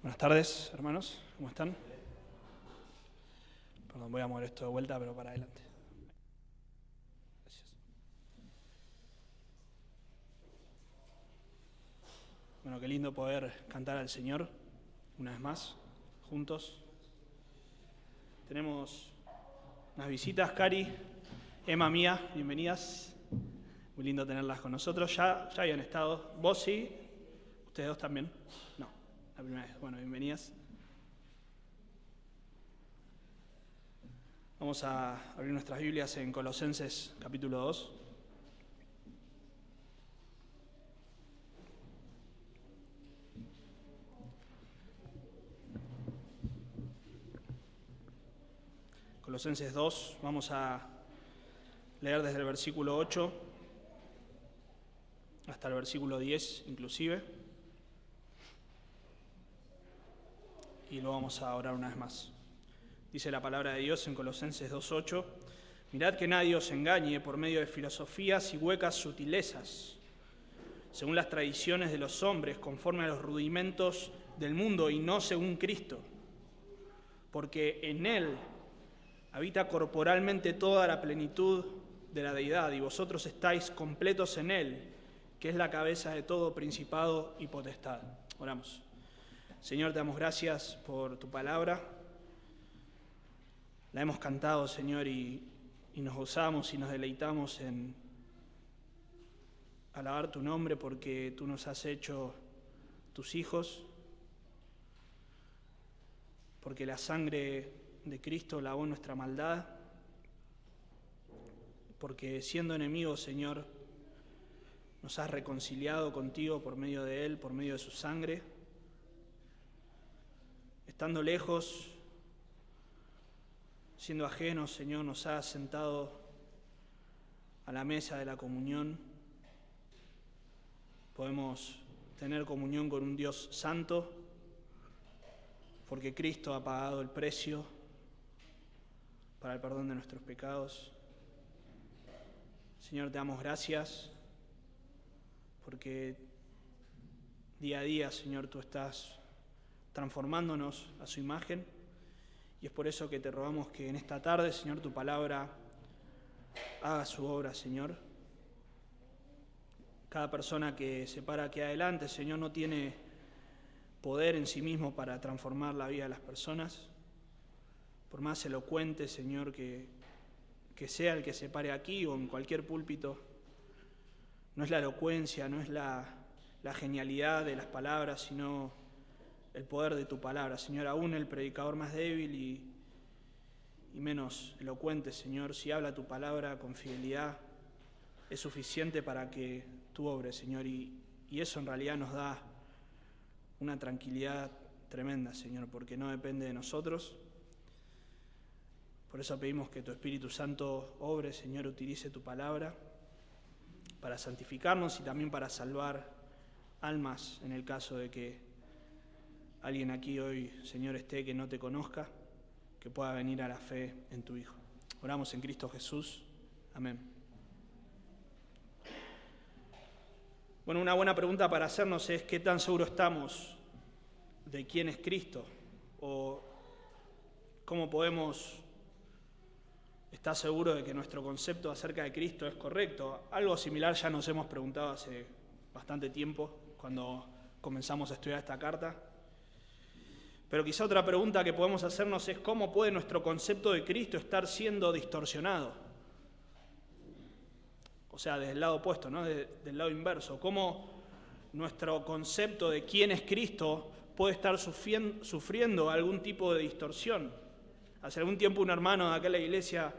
Buenas tardes, hermanos. ¿Cómo están? Perdón, voy a mover esto de vuelta, pero para adelante. Gracias. Bueno, qué lindo poder cantar al Señor una vez más, juntos. Tenemos unas visitas, Cari, Emma, Mía, bienvenidas. Muy lindo tenerlas con nosotros. Ya habían estado. ¿Vos sí? ¿Ustedes dos también? No, la primera vez. Bueno, bienvenidas. Vamos a abrir nuestras Biblias en Colosenses capítulo 2. Colosenses 2, vamos a leer desde el versículo 8 hasta el versículo 10 inclusive. Y lo vamos a orar una vez más. Dice la palabra de Dios en Colosenses 2:8: Mirad que nadie os engañe por medio de filosofías y huecas sutilezas, según las tradiciones de los hombres, conforme a los rudimentos del mundo y no según Cristo. Porque en Él habita corporalmente toda la plenitud de la deidad, y vosotros estáis completos en Él, que es la cabeza de todo principado y potestad. Oramos. Señor, te damos gracias por tu palabra. La hemos cantado, Señor, y nos gozamos y nos deleitamos en alabar tu nombre porque tú nos has hecho tus hijos, porque la sangre de Cristo lavó nuestra maldad, porque siendo enemigos, Señor, nos has reconciliado contigo por medio de Él, por medio de su sangre. Estando lejos, siendo ajenos, Señor, nos has sentado a la mesa de la comunión. Podemos tener comunión con un Dios santo, porque Cristo ha pagado el precio para el perdón de nuestros pecados. Señor, te damos gracias, porque día a día, Señor, tú estás transformándonos a su imagen, y es por eso que te rogamos que en esta tarde, Señor, tu palabra haga su obra, Señor. Cada persona que se para aquí adelante, Señor, no tiene poder en sí mismo para transformar la vida de las personas. Por más elocuente, Señor, que sea el que se pare aquí o en cualquier púlpito, no es la elocuencia, no es la genialidad de las palabras, sino el poder de tu palabra. Señor, aún el predicador más débil y menos elocuente, Señor, si habla tu palabra con fidelidad, es suficiente para que tú obres, Señor, y eso en realidad nos da una tranquilidad tremenda, Señor, porque no depende de nosotros. Por eso pedimos que tu Espíritu Santo obre, Señor, utilice tu palabra para santificarnos y también para salvar almas en el caso de que alguien aquí hoy, Señor, esté que no te conozca, que pueda venir a la fe en tu Hijo. Oramos en Cristo Jesús. Amén. Bueno, una buena pregunta para hacernos es ¿qué tan seguros estamos de quién es Cristo? ¿O cómo podemos estar seguros de que nuestro concepto acerca de Cristo es correcto? Algo similar ya nos hemos preguntado hace bastante tiempo cuando comenzamos a estudiar esta carta. Pero quizá otra pregunta que podemos hacernos es ¿cómo puede nuestro concepto de Cristo estar siendo distorsionado? O sea, desde el lado opuesto, ¿no? Del lado inverso. ¿Cómo nuestro concepto de quién es Cristo puede estar sufriendo algún tipo de distorsión? Hace algún tiempo un hermano de acá en la iglesia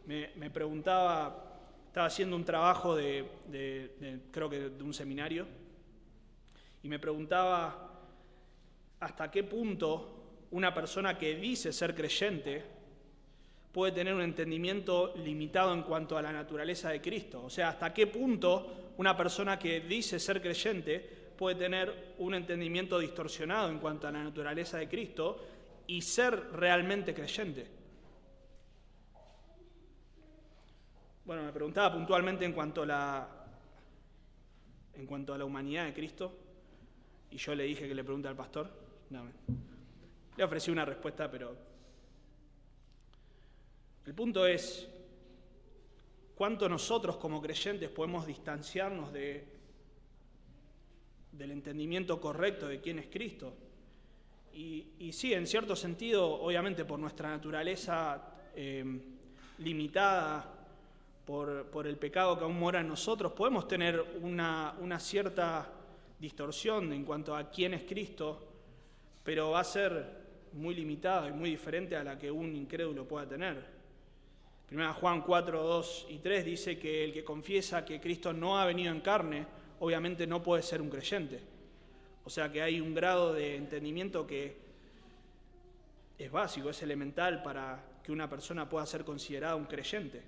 me preguntaba, estaba haciendo un trabajo creo que de un seminario, y me preguntaba hasta qué punto una persona que dice ser creyente puede tener un entendimiento limitado en cuanto a la naturaleza de Cristo. O sea, hasta qué punto una persona que dice ser creyente puede tener un entendimiento distorsionado en cuanto a la naturaleza de Cristo y ser realmente creyente. Bueno, me preguntaba puntualmente en cuanto a la humanidad de Cristo, y yo le dije que le pregunte al pastor. No, le ofrecí una respuesta, pero el punto es cuánto nosotros como creyentes podemos distanciarnos del entendimiento correcto de quién es Cristo. Y sí, en cierto sentido, obviamente por nuestra naturaleza limitada, por el pecado que aún mora en nosotros, podemos tener una cierta distorsión en cuanto a quién es Cristo, pero va a ser muy limitada y muy diferente a la que un incrédulo pueda tener. 1 Juan 4, 2 y 3 dice que el que confiesa que Cristo no ha venido en carne, obviamente no puede ser un creyente. O sea que hay un grado de entendimiento que es básico, es elemental para que una persona pueda ser considerada un creyente.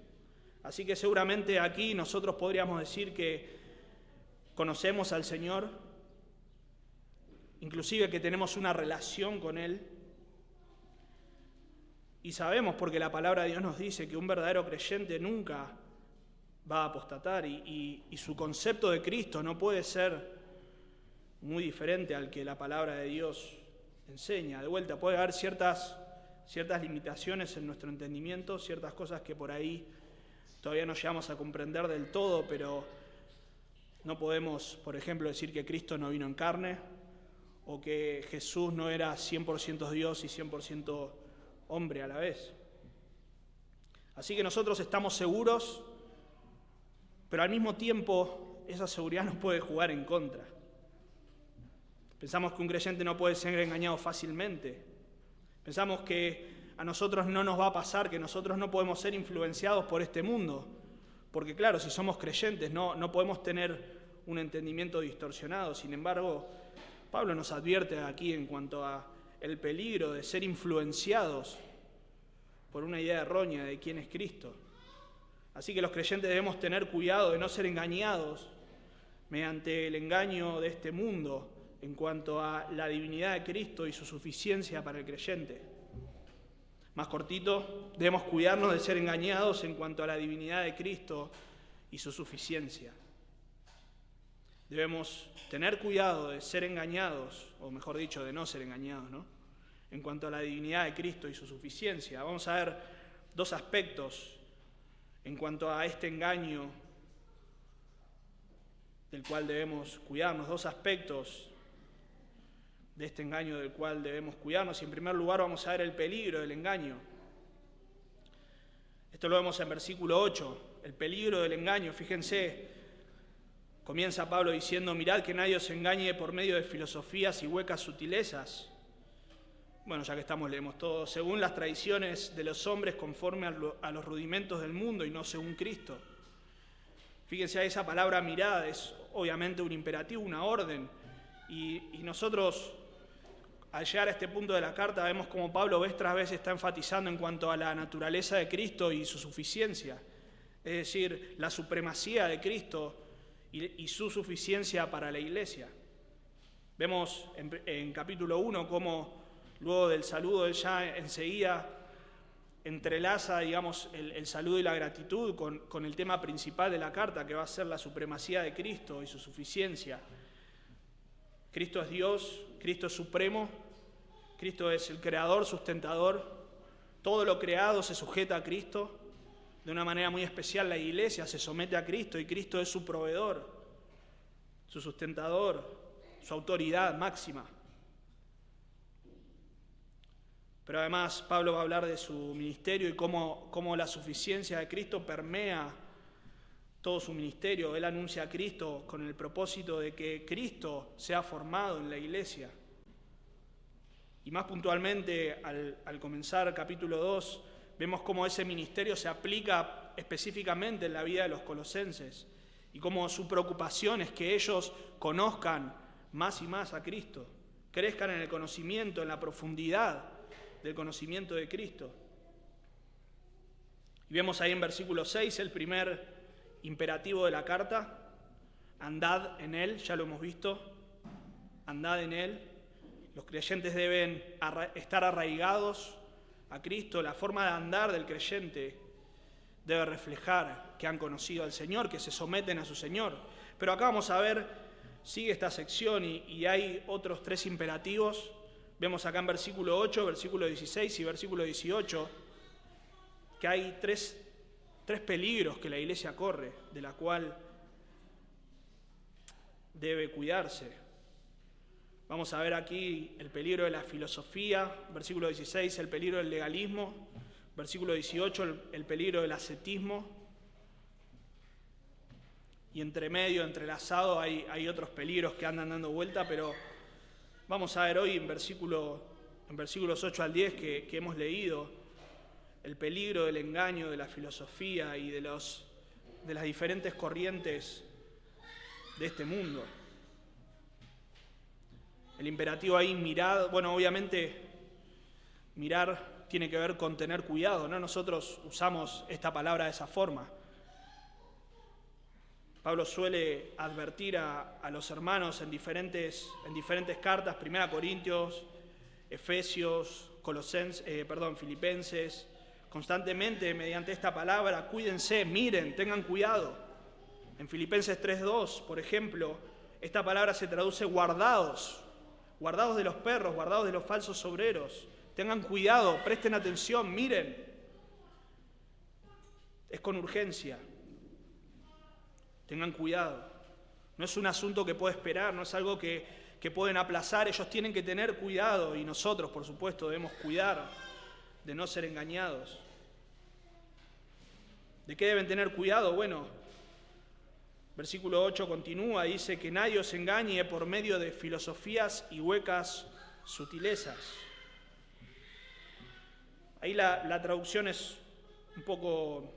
Así que seguramente aquí nosotros podríamos decir que conocemos al Señor, inclusive que tenemos una relación con Él, y sabemos porque la palabra de Dios nos dice que un verdadero creyente nunca va a apostatar y su concepto de Cristo no puede ser muy diferente al que la palabra de Dios enseña. De vuelta, puede haber ciertas limitaciones en nuestro entendimiento, ciertas cosas que por ahí todavía no llegamos a comprender del todo, pero no podemos, por ejemplo, decir que Cristo no vino en carne o que Jesús no era 100% Dios y 100% hombre a la vez. Así que nosotros estamos seguros, pero al mismo tiempo esa seguridad nos puede jugar en contra. Pensamos que un creyente no puede ser engañado fácilmente. Pensamos que a nosotros no nos va a pasar, que nosotros no podemos ser influenciados por este mundo. Porque claro, si somos creyentes no podemos tener un entendimiento distorsionado. Sin embargo, Pablo nos advierte aquí en cuanto a el peligro de ser influenciados por una idea errónea de quién es Cristo. Así que los creyentes debemos tener cuidado de no ser engañados mediante el engaño de este mundo en cuanto a la divinidad de Cristo y su suficiencia para el creyente. Más cortito, debemos cuidarnos de ser engañados en cuanto a la divinidad de Cristo y su suficiencia. Debemos tener cuidado de ser engañados, o mejor dicho, de no ser engañados, ¿no? En cuanto a la divinidad de Cristo y su suficiencia. Vamos a ver dos aspectos en cuanto a este engaño del cual debemos cuidarnos, dos aspectos de este engaño del cual debemos cuidarnos. Y en primer lugar vamos a ver el peligro del engaño. Esto lo vemos en versículo 8, el peligro del engaño. Fíjense, comienza Pablo diciendo: mirad que nadie os engañe por medio de filosofías y huecas sutilezas. Bueno, ya que estamos, leemos todo. Según las tradiciones de los hombres, conforme a los rudimentos del mundo y no según Cristo. Fíjense, esa palabra mirad es obviamente un imperativo, una orden. Y nosotros, al llegar a este punto de la carta, vemos como Pablo vez tras vez está enfatizando en cuanto a la naturaleza de Cristo y su suficiencia. Es decir, la supremacía de Cristo y su suficiencia para la iglesia. Vemos en capítulo 1 cómo luego del saludo él ya enseguida entrelaza, digamos, el saludo y la gratitud con el tema principal de la carta, que va a ser la supremacía de Cristo y su suficiencia. Cristo es Dios, Cristo es supremo, Cristo es el creador, sustentador. Todo lo creado se sujeta a Cristo. De una manera muy especial la iglesia se somete a Cristo y Cristo es su proveedor, su sustentador, su autoridad máxima. Pero además Pablo va a hablar de su ministerio y cómo la suficiencia de Cristo permea todo su ministerio. Él anuncia a Cristo con el propósito de que Cristo sea formado en la iglesia. Y más puntualmente, al comenzar capítulo 2, vemos cómo ese ministerio se aplica específicamente en la vida de los colosenses y cómo su preocupación es que ellos conozcan más y más a Cristo, crezcan en el conocimiento, en la profundidad del conocimiento de Cristo. Y vemos ahí en versículo 6 el primer imperativo de la carta: andad en Él, ya lo hemos visto, andad en Él. Los creyentes deben estar arraigados a Cristo. La forma de andar del creyente debe reflejar que han conocido al Señor, que se someten a su Señor. Pero acá vamos a ver, sigue esta sección y hay otros tres imperativos. Vemos acá en versículo 8, versículo 16 y versículo 18 que hay tres peligros que la iglesia corre, de la cual debe cuidarse. Vamos a ver aquí el peligro de la filosofía, versículo 16, el peligro del legalismo, versículo 18, el peligro del ascetismo. Y entre medio, entrelazado, hay otros peligros que andan dando vuelta, pero vamos a ver hoy en versículos 8 al 10 que hemos leído el peligro del engaño, de la filosofía y de las diferentes corrientes de este mundo. El imperativo ahí, mirad, bueno, obviamente mirar tiene que ver con tener cuidado, ¿no? Nosotros usamos esta palabra de esa forma. Pablo suele advertir a los hermanos en diferentes cartas, 1 Corintios, Efesios, Filipenses, constantemente mediante esta palabra, cuídense, miren, tengan cuidado. En Filipenses 3:2, por ejemplo, esta palabra se traduce guardados de los perros, guardados de los falsos obreros. Tengan cuidado, presten atención, miren. Es con urgencia. Tengan cuidado. No es un asunto que puede esperar, no es algo que pueden aplazar. Ellos tienen que tener cuidado y nosotros, por supuesto, debemos cuidar de no ser engañados. ¿De qué deben tener cuidado? Bueno, versículo 8 continúa, dice que nadie os engañe por medio de filosofías y huecas sutilezas. Ahí la traducción es un poco,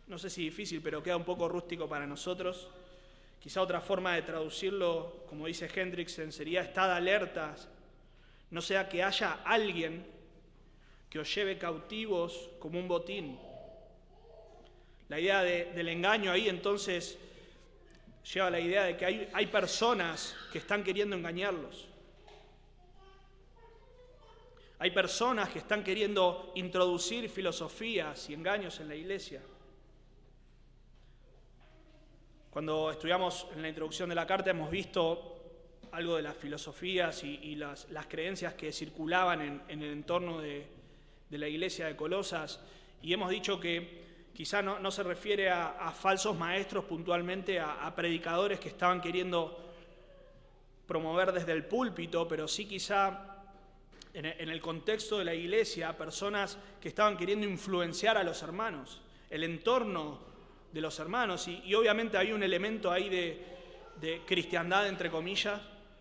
no sé si difícil, pero queda un poco rústico para nosotros. Quizá otra forma de traducirlo, como dice Hendrickson, sería: estad alertas, no sea que haya alguien que os lleve cautivos como un botín. La idea del engaño ahí entonces lleva a la idea de que hay personas que están queriendo engañarlos. Hay personas que están queriendo introducir filosofías y engaños en la iglesia. Cuando estudiamos en la introducción de la carta hemos visto algo de las filosofías y las creencias que circulaban en el entorno de la iglesia de Colosas, y hemos dicho que quizá no se refiere a falsos maestros puntualmente, a predicadores que estaban queriendo promover desde el púlpito, pero sí quizá en el contexto de la iglesia, personas que estaban queriendo influenciar a los hermanos, el entorno de los hermanos, y obviamente había un elemento ahí de cristiandad, entre comillas,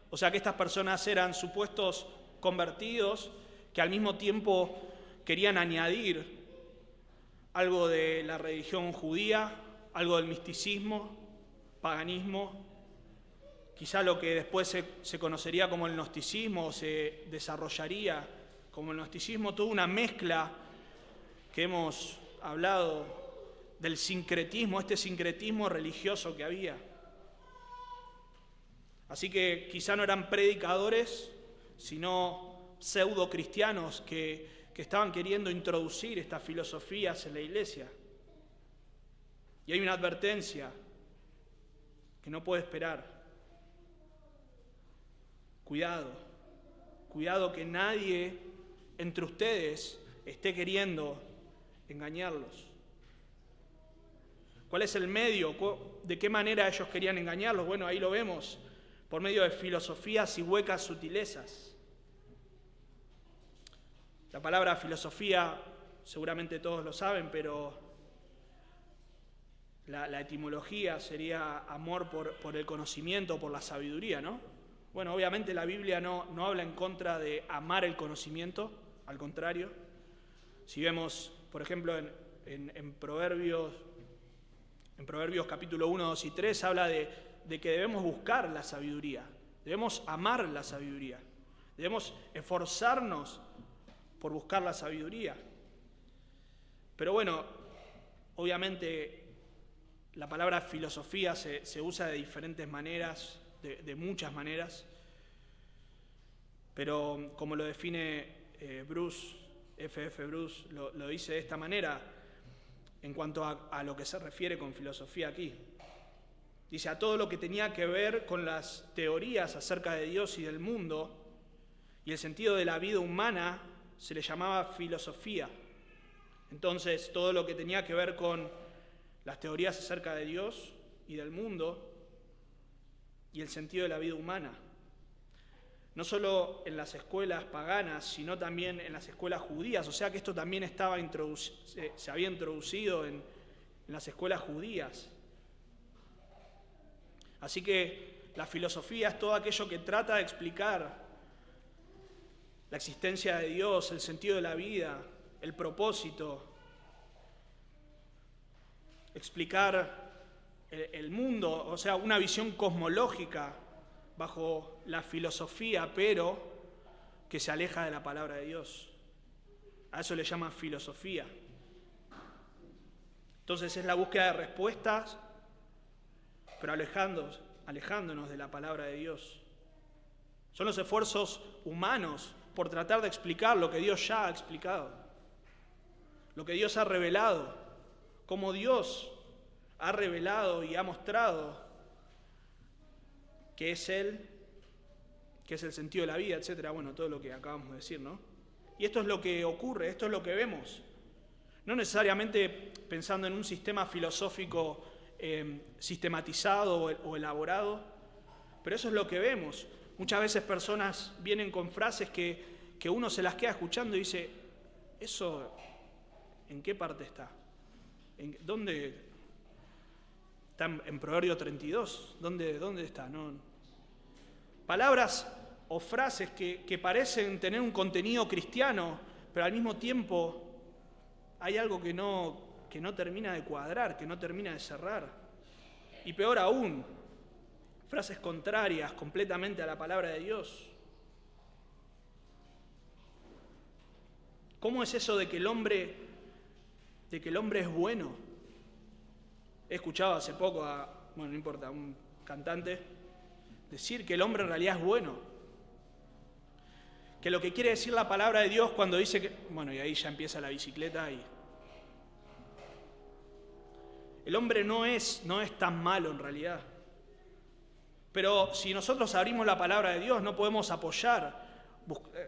o sea que estas personas eran supuestos convertidos que al mismo tiempo querían añadir algo de la religión judía, algo del misticismo, paganismo, quizá lo que después se conocería como el gnosticismo, o se desarrollaría como el gnosticismo, toda una mezcla que hemos hablado del sincretismo, este sincretismo religioso que había. Así que quizá no eran predicadores, sino pseudo cristianos que estaban queriendo introducir estas filosofías en la iglesia. Y hay una advertencia que no puede esperar. Cuidado que nadie entre ustedes esté queriendo engañarlos. ¿Cuál es el medio? ¿De qué manera ellos querían engañarlos? Bueno, ahí lo vemos, por medio de filosofías y huecas sutilezas. La palabra filosofía, seguramente todos lo saben, pero la etimología sería amor por el conocimiento, por la sabiduría, ¿no? Bueno, obviamente la Biblia no habla en contra de amar el conocimiento, al contrario. Si vemos, por ejemplo, en Proverbios capítulo 1, 2 y 3, habla de que debemos buscar la sabiduría, debemos amar la sabiduría, debemos esforzarnos por buscar la sabiduría. Pero bueno, obviamente la palabra filosofía se usa de diferentes maneras, de muchas maneras, pero como lo define Bruce, F.F. Bruce, lo dice de esta manera en cuanto a lo que se refiere con filosofía aquí. Dice: a todo lo que tenía que ver con las teorías acerca de Dios y del mundo, y el sentido de la vida humana se le llamaba filosofía. Entonces, todo lo que tenía que ver con las teorías acerca de Dios y del mundo y el sentido de la vida humana. No solo en las escuelas paganas, sino también en las escuelas judías. O sea que esto también se había introducido en las escuelas judías. Así que la filosofía es todo aquello que trata de explicar la existencia de Dios, el sentido de la vida, el propósito, explicar el mundo, o sea, una visión cosmológica bajo la filosofía, pero que se aleja de la palabra de Dios. A eso le llaman filosofía. Entonces es la búsqueda de respuestas, pero alejándonos de la palabra de Dios. Son los esfuerzos humanos por tratar de explicar lo que Dios ya ha explicado, lo que Dios ha revelado, cómo Dios ha revelado y ha mostrado que es Él, que es el sentido de la vida, etcétera. Bueno, todo lo que acabamos de decir, ¿no? Y esto es lo que ocurre, esto es lo que vemos. No necesariamente pensando en un sistema filosófico sistematizado o elaborado, pero eso es lo que vemos. Muchas veces personas vienen con frases que uno se las queda escuchando y dice, ¿eso en qué parte está? ¿Dónde? ¿Está en Proverbio 32? ¿Dónde está? No. Palabras o frases que parecen tener un contenido cristiano, pero al mismo tiempo hay algo que no termina de cuadrar, que no termina de cerrar. Y peor aún, frases contrarias completamente a la palabra de Dios. ¿Cómo es eso de que el hombre es bueno? He escuchado hace poco no importa, un cantante decir que el hombre en realidad es bueno. Que lo que quiere decir la palabra de Dios cuando dice que... Bueno, y ahí ya empieza la bicicleta y... El hombre no es tan malo en realidad. Pero si nosotros abrimos la palabra de Dios, no podemos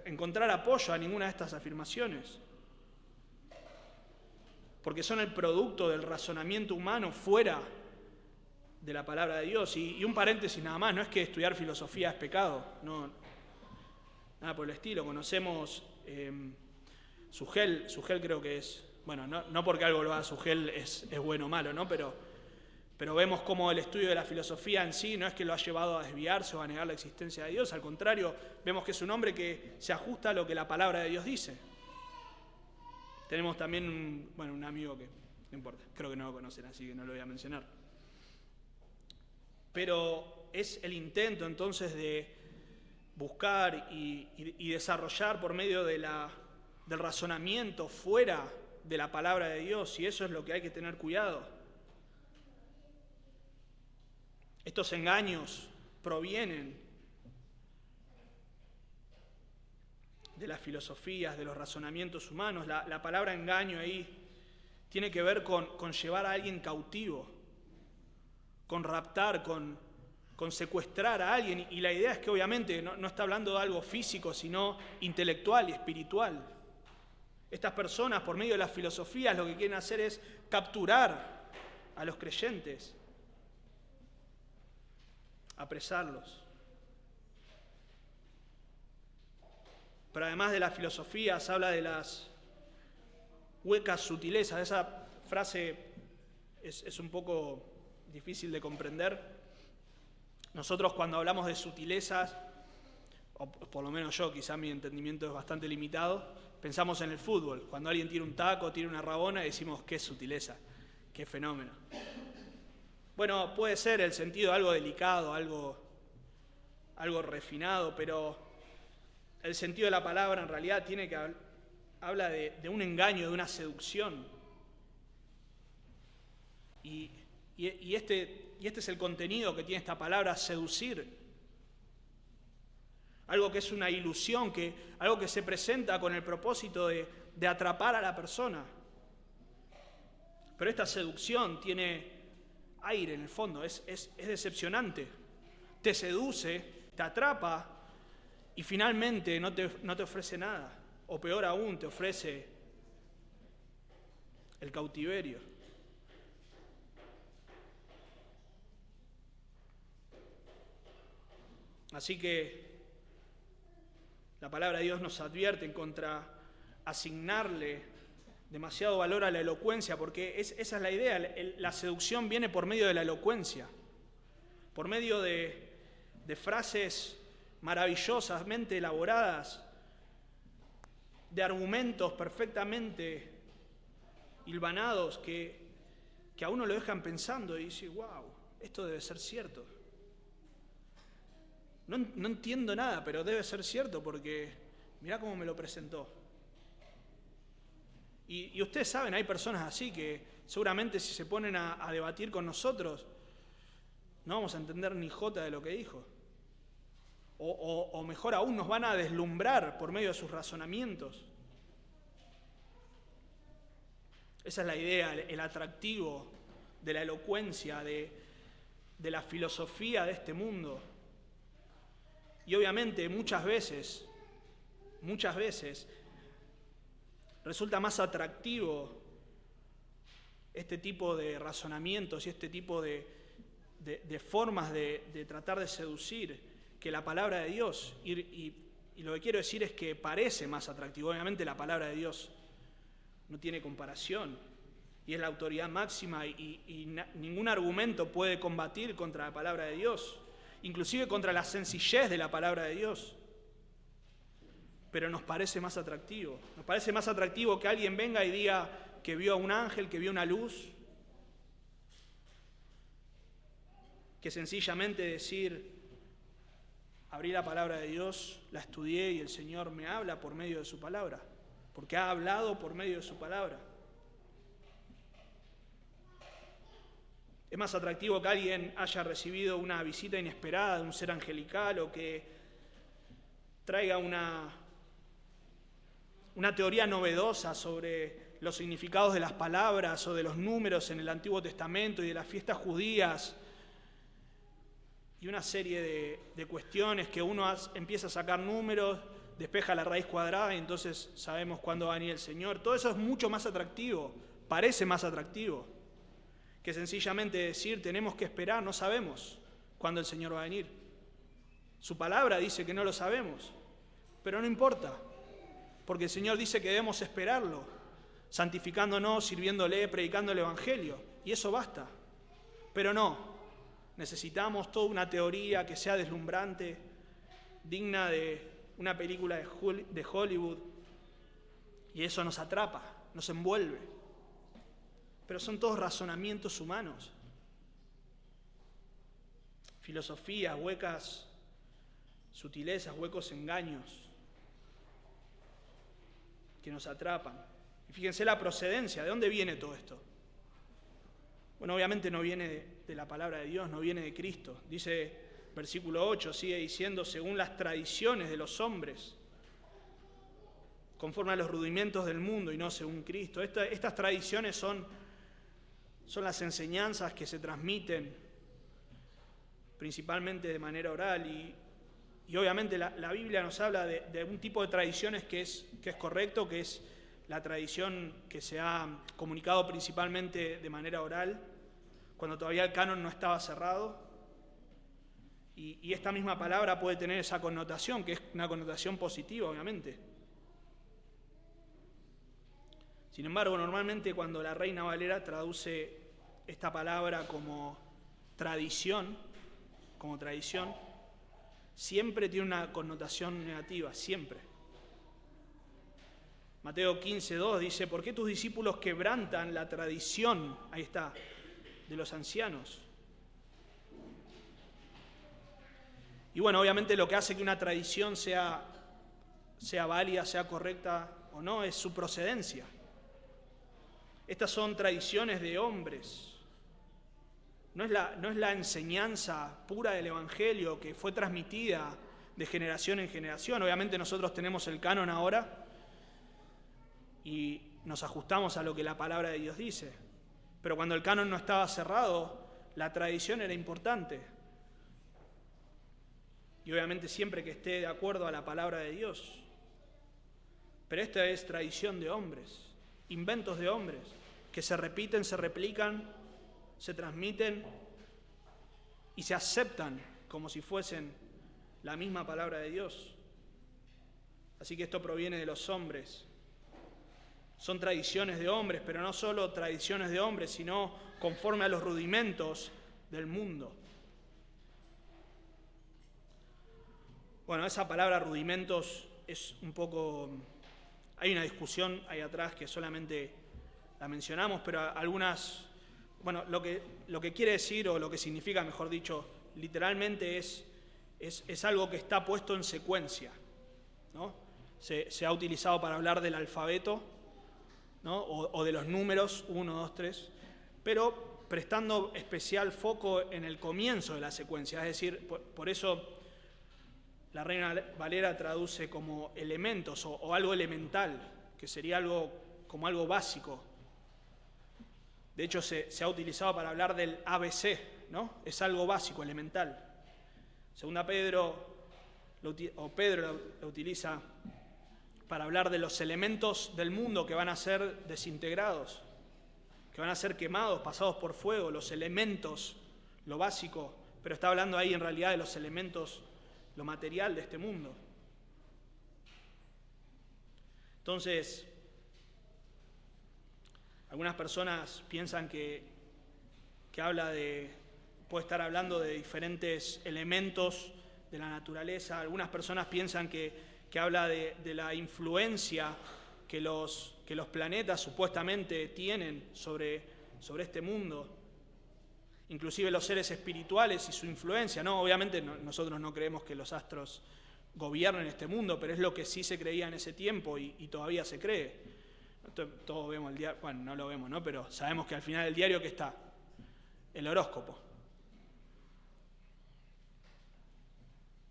encontrar apoyo a ninguna de estas afirmaciones. Porque son el producto del razonamiento humano fuera de la palabra de Dios. Y un paréntesis nada más, no es que estudiar filosofía es pecado, no, nada por el estilo. Conocemos Sugel creo que es, bueno, no porque algo lo haga Sugel es bueno o malo, ¿no? Pero vemos cómo el estudio de la filosofía en sí no es que lo ha llevado a desviarse o a negar la existencia de Dios, al contrario, vemos que es un hombre que se ajusta a lo que la palabra de Dios dice. Tenemos también un amigo que, no importa, creo que no lo conocen, así que no lo voy a mencionar. Pero es el intento entonces de buscar y desarrollar por medio del razonamiento fuera de la palabra de Dios, y eso es lo que hay que tener cuidado. Estos engaños provienen de las filosofías, de los razonamientos humanos. La palabra engaño ahí tiene que ver con llevar a alguien cautivo, con raptar, con secuestrar a alguien. Y la idea es que obviamente no está hablando de algo físico, sino intelectual y espiritual. Estas personas, por medio de las filosofías, lo que quieren hacer es capturar a los creyentes, apresarlos. Pero además de las filosofías, habla de las huecas sutilezas. Esa frase es un poco difícil de comprender. Nosotros cuando hablamos de sutilezas, o por lo menos yo, quizá mi entendimiento es bastante limitado, pensamos en el fútbol. Cuando alguien tira un taco, tira una rabona, decimos qué sutileza, qué fenómeno. Bueno, puede ser el sentido de algo delicado, algo refinado, pero el sentido de la palabra en realidad habla de un engaño, de una seducción. Y este es el contenido que tiene esta palabra, seducir. Algo que es una ilusión, algo que se presenta con el propósito de atrapar a la persona. Pero esta seducción tiene aire en el fondo, es decepcionante. Te seduce, te atrapa y finalmente no te ofrece nada, o peor aún, te ofrece el cautiverio. Así que la palabra de Dios nos advierte en contra asignarle demasiado valor a la elocuencia, porque esa es la idea. La seducción viene por medio de la elocuencia, por medio de frases maravillosamente elaboradas, de argumentos perfectamente hilvanados que a uno lo dejan pensando y dice, wow, esto debe ser cierto. No entiendo nada, pero debe ser cierto porque mirá cómo me lo presentó. Y ustedes saben, hay personas así que seguramente si se ponen a debatir con nosotros, no vamos a entender ni jota de lo que dijo. O mejor aún, nos van a deslumbrar por medio de sus razonamientos. Esa es la idea, el atractivo de la elocuencia, de la filosofía de este mundo. Y obviamente muchas veces, resulta más atractivo este tipo de razonamientos y este tipo de formas de tratar de seducir que la palabra de Dios. Y lo que quiero decir es que parece más atractivo. Obviamente la palabra de Dios no tiene comparación y es la autoridad máxima y ningún argumento puede combatir contra la palabra de Dios, inclusive contra la sencillez de la palabra de Dios. Pero nos parece más atractivo. Nos parece más atractivo que alguien venga y diga que vio a un ángel, que vio una luz, que sencillamente decir, abrí la palabra de Dios, la estudié y el Señor me habla por medio de su palabra, porque ha hablado por medio de su palabra. Es más atractivo que alguien haya recibido una visita inesperada de un ser angelical o que traiga una teoría novedosa sobre los significados de las palabras o de los números en el Antiguo Testamento y de las fiestas judías y una serie de cuestiones que uno empieza a sacar números, despeja la raíz cuadrada y entonces sabemos cuándo va a venir el Señor. Todo eso es mucho más atractivo, parece más atractivo que sencillamente decir tenemos que esperar, no sabemos cuándo el Señor va a venir. Su palabra dice que no lo sabemos, pero no importa, porque el Señor dice que debemos esperarlo, santificándonos, sirviéndole, predicando el Evangelio, y eso basta. Pero no, necesitamos toda una teoría que sea deslumbrante, digna de una película de Hollywood, y eso nos atrapa, nos envuelve. Pero son todos razonamientos humanos, filosofías, huecas sutilezas, huecos engaños que nos atrapan. Y fíjense la procedencia, ¿de dónde viene todo esto? Bueno, obviamente no viene de la palabra de Dios, no viene de Cristo. Dice, versículo 8, sigue diciendo, según las tradiciones de los hombres, conforme a los rudimentos del mundo y no según Cristo. Estas tradiciones son las enseñanzas que se transmiten principalmente de manera oral y obviamente la Biblia nos habla de un tipo de tradiciones que es correcto, que es la tradición que se ha comunicado principalmente de manera oral, cuando todavía el canon no estaba cerrado. Y esta misma palabra puede tener esa connotación, que es una connotación positiva, obviamente. Sin embargo, normalmente cuando la Reina Valera traduce esta palabra como tradición, siempre tiene una connotación negativa, siempre. Mateo 15:2 dice, ¿por qué tus discípulos quebrantan la tradición? Ahí está, de los ancianos. Y bueno, obviamente lo que hace que una tradición sea válida, sea correcta o no, es su procedencia. Estas son tradiciones de hombres. No es la enseñanza pura del Evangelio que fue transmitida de generación en generación. Obviamente nosotros tenemos el canon ahora y nos ajustamos a lo que la palabra de Dios dice. Pero cuando el canon no estaba cerrado, la tradición era importante. y obviamente siempre que esté de acuerdo a la palabra de Dios. Pero esta es tradición de hombres, inventos de hombres, que se repiten, se replican, se transmiten y se aceptan como si fuesen la misma palabra de Dios. Así que esto proviene de los hombres. Son tradiciones de hombres, pero no solo tradiciones de hombres, sino conforme a los rudimentos del mundo. Bueno, esa palabra rudimentos es un poco... Hay una discusión ahí atrás que solamente la mencionamos, pero algunas... Bueno, lo que quiere decir, o lo que significa, mejor dicho, literalmente es algo que está puesto en secuencia, ¿no? Se ha utilizado para hablar del alfabeto, ¿no? o de los números 1, 2, 3, pero prestando especial foco en el comienzo de la secuencia. Es decir, por eso la Reina Valera traduce como elementos o algo elemental, que sería algo como algo básico. De hecho, se ha utilizado para hablar del ABC, ¿no? Es algo básico, elemental. Segunda Pedro lo utiliza para hablar de los elementos del mundo que van a ser desintegrados, que van a ser quemados, pasados por fuego, los elementos, lo básico, pero está hablando ahí en realidad de los elementos, lo material de este mundo. Entonces, algunas personas piensan que puede estar hablando de diferentes elementos de la naturaleza. Algunas personas piensan que habla de la influencia que los planetas supuestamente tienen sobre este mundo, inclusive los seres espirituales y su influencia. No, obviamente nosotros no creemos que los astros gobiernen este mundo, pero es lo que sí se creía en ese tiempo y todavía se cree. Todos vemos el diario, bueno, no lo vemos, ¿no? Pero sabemos que al final del diario, ¿qué está? El horóscopo.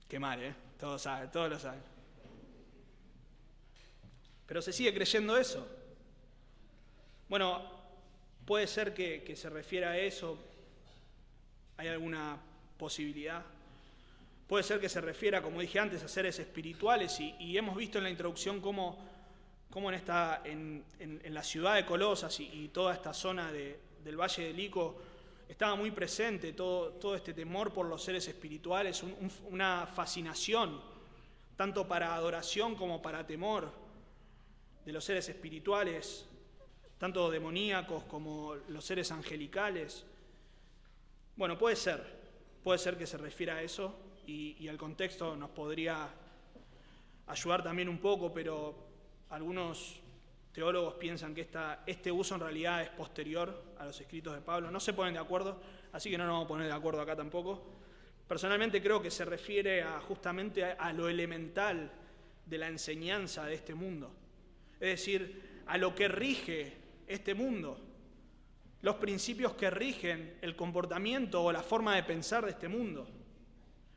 Qué mal, ¿eh? Todos lo saben. Pero se sigue creyendo eso. Bueno, puede ser que se refiera a eso. ¿Hay alguna posibilidad? Puede ser que se refiera, como dije antes, a seres espirituales y hemos visto en la introducción cómo en la ciudad de Colosas y toda esta zona del Valle del Ico estaba muy presente todo este temor por los seres espirituales, una fascinación, tanto para adoración como para temor de los seres espirituales, tanto demoníacos como los seres angelicales. Bueno, puede ser que se refiera a eso y el contexto nos podría ayudar también un poco, pero algunos teólogos piensan que este uso en realidad es posterior a los escritos de Pablo. No se ponen de acuerdo, así que no nos vamos a poner de acuerdo acá tampoco. Personalmente creo que se refiere justamente a lo elemental de la enseñanza de este mundo. Es decir, a lo que rige este mundo, los principios que rigen el comportamiento o la forma de pensar de este mundo.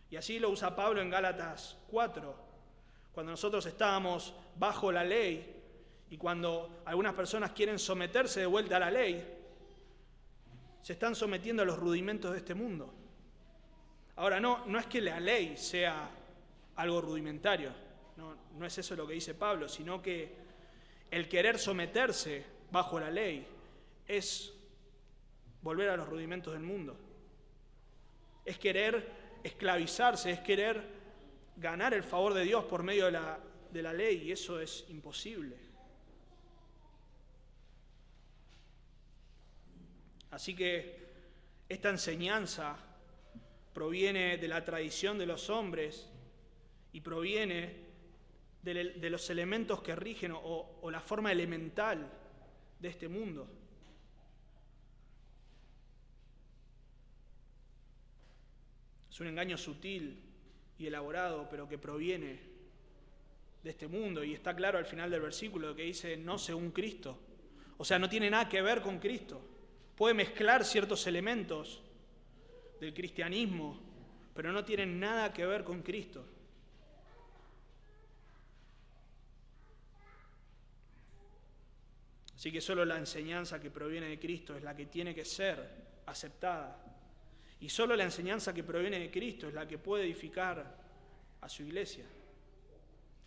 Y así lo usa Pablo en Gálatas 4, cuando nosotros estábamos bajo la ley y cuando algunas personas quieren someterse de vuelta a la ley, se están sometiendo a los rudimentos de este mundo. Ahora, no es que la ley sea algo rudimentario, no es eso lo que dice Pablo, sino que el querer someterse bajo la ley es volver a los rudimentos del mundo. Es querer esclavizarse, es querer ganar el favor de Dios por medio de la ley, y eso es imposible. Así que esta enseñanza proviene de la tradición de los hombres y proviene de los elementos que rigen o la forma elemental de este mundo. Es un engaño sutil y elaborado, pero que proviene de este mundo. Y está claro al final del versículo que dice, no según Cristo. O sea, no tiene nada que ver con Cristo. Puede mezclar ciertos elementos del cristianismo, pero no tienen nada que ver con Cristo. Así que solo la enseñanza que proviene de Cristo es la que tiene que ser aceptada. Y solo la enseñanza que proviene de Cristo es la que puede edificar a su iglesia.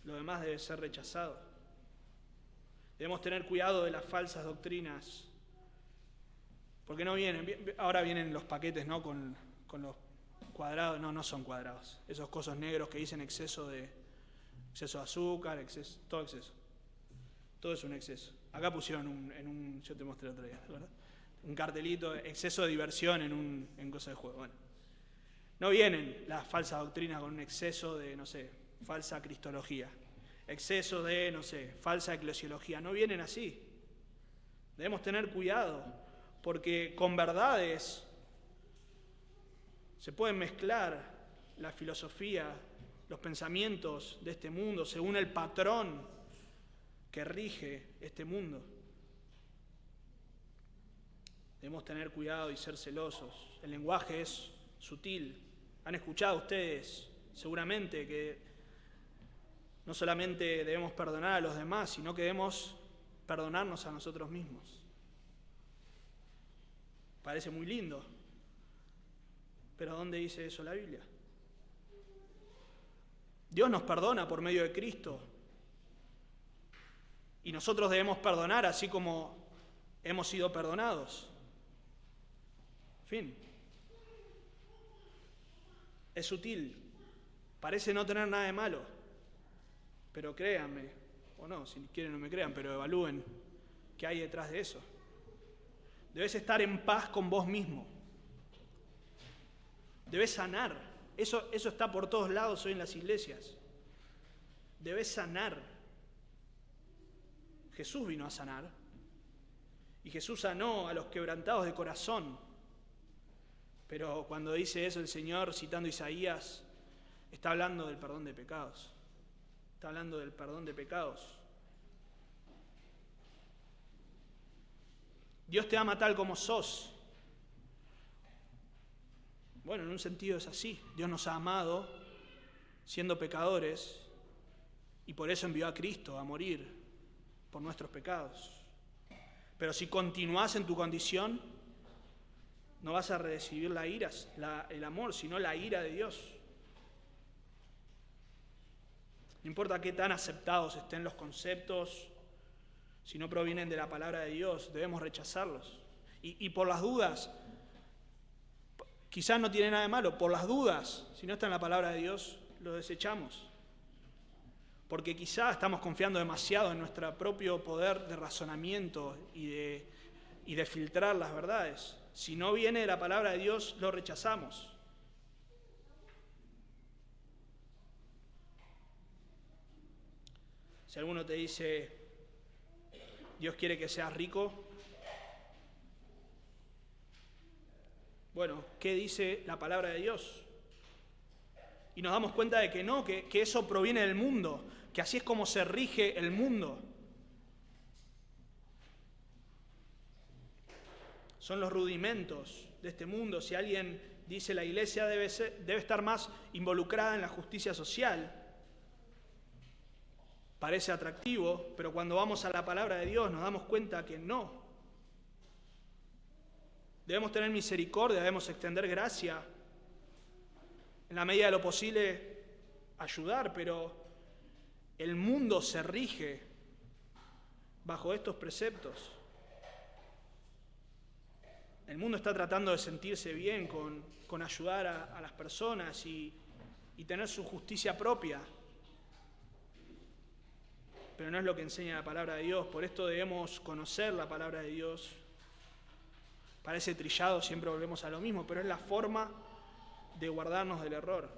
Lo demás debe ser rechazado. Debemos tener cuidado de las falsas doctrinas, porque no vienen, ahora vienen los paquetes, ¿no? Con los cuadrados, no son cuadrados, esos cosos negros que dicen exceso de azúcar, todo exceso. Todo es un exceso. Acá pusieron yo te mostré el otro día, ¿verdad? Un cartelito, exceso de diversión en cosas de juego. Bueno, no vienen las falsas doctrinas con un exceso de, falsa cristología, exceso de, falsa eclesiología. No vienen así. Debemos tener cuidado, porque con verdades se pueden mezclar la filosofía, los pensamientos de este mundo según el patrón que rige este mundo. Debemos tener cuidado y ser celosos. El lenguaje es sutil. Han escuchado ustedes seguramente que no solamente debemos perdonar a los demás, sino que debemos perdonarnos a nosotros mismos. Parece muy lindo, pero ¿dónde dice eso la Biblia? Dios nos perdona por medio de Cristo y nosotros debemos perdonar así como hemos sido perdonados. Fin. Es sutil, parece no tener nada de malo, pero créanme, o no, si quieren no me crean, pero evalúen qué hay detrás de eso. Debes estar en paz con vos mismo. Debes sanar. Eso está por todos lados hoy en las iglesias. Debes sanar. Jesús vino a sanar. Y Jesús sanó a los quebrantados de corazón. Pero cuando dice eso el Señor, citando Isaías, está hablando del perdón de pecados. Está hablando del perdón de pecados. Dios te ama tal como sos. Bueno, en un sentido es así. Dios nos ha amado siendo pecadores y por eso envió a Cristo a morir por nuestros pecados. Pero si continúas en tu condición, no vas a recibir el amor, sino la ira de Dios. No importa qué tan aceptados estén los conceptos, si no provienen de la palabra de Dios, debemos rechazarlos. Y por las dudas, quizás no tiene nada de malo, por las dudas, si no está en la palabra de Dios, lo desechamos. Porque quizás estamos confiando demasiado en nuestro propio poder de razonamiento y de filtrar las verdades. Si no viene de la palabra de Dios, lo rechazamos. Si alguno te dice, Dios quiere que seas rico, bueno, ¿qué dice la palabra de Dios? Y nos damos cuenta de que no, que eso proviene del mundo, que así es como se rige el mundo. Son los rudimentos de este mundo. Si alguien dice la iglesia debe estar más involucrada en la justicia social, parece atractivo, pero cuando vamos a la palabra de Dios nos damos cuenta que no. Debemos tener misericordia, debemos extender gracia, en la medida de lo posible ayudar, pero el mundo se rige bajo estos preceptos. El mundo está tratando de sentirse bien con ayudar a las personas y tener su justicia propia. Pero no es lo que enseña la palabra de Dios, por esto debemos conocer la palabra de Dios. Parece trillado, siempre volvemos a lo mismo, pero es la forma de guardarnos del error.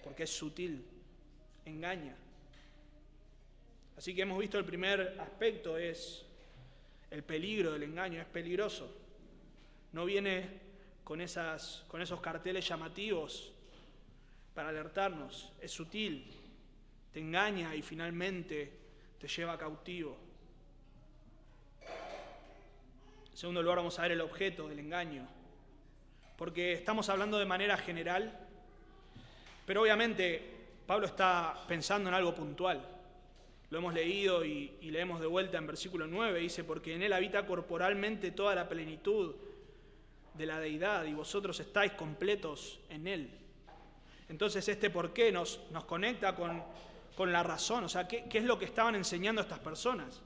Porque es sutil, engaña. Así que hemos visto el primer aspecto, es el peligro del engaño, es peligroso. No viene con esos carteles llamativos para alertarnos, es sutil, te engaña y finalmente te lleva cautivo. En segundo lugar, vamos a ver el objeto del engaño, porque estamos hablando de manera general, pero obviamente Pablo está pensando en algo puntual. Lo hemos leído y leemos de vuelta en versículo 9, dice, porque en él habita corporalmente toda la plenitud de la deidad y vosotros estáis completos en él. Entonces este por qué nos conecta con la razón, o sea, ¿qué es lo que estaban enseñando estas personas?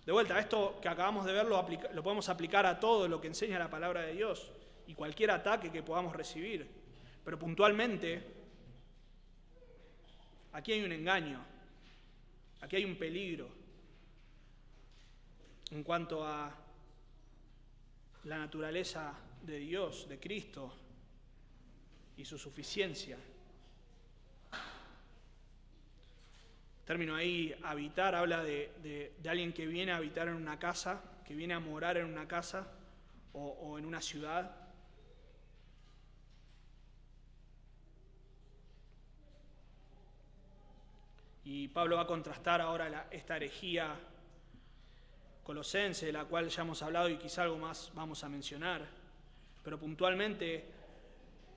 De vuelta, esto que acabamos de ver lo podemos aplicar a todo lo que enseña la palabra de Dios y cualquier ataque que podamos recibir. Pero puntualmente, aquí hay un engaño, aquí hay un peligro en cuanto a la naturaleza de Dios, de Cristo y su suficiencia. El término ahí, habitar, habla de alguien que viene a habitar en una casa, que viene a morar en una casa o en una ciudad. Y Pablo va a contrastar ahora esta herejía colosense, de la cual ya hemos hablado y quizá algo más vamos a mencionar. Pero puntualmente,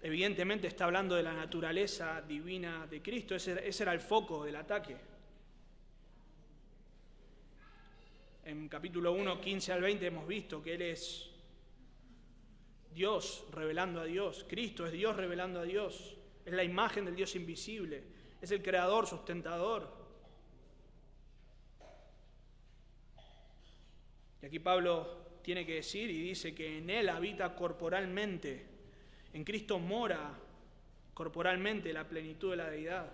evidentemente está hablando de la naturaleza divina de Cristo. Ese era el foco del ataque. En capítulo 1, 15 al 20 hemos visto que Él es Dios revelando a Dios. Cristo es Dios revelando a Dios. Es la imagen del Dios invisible. Es el creador, sustentador. Y aquí Pablo tiene que decir y dice que en Él habita corporalmente. En Cristo mora corporalmente la plenitud de la deidad.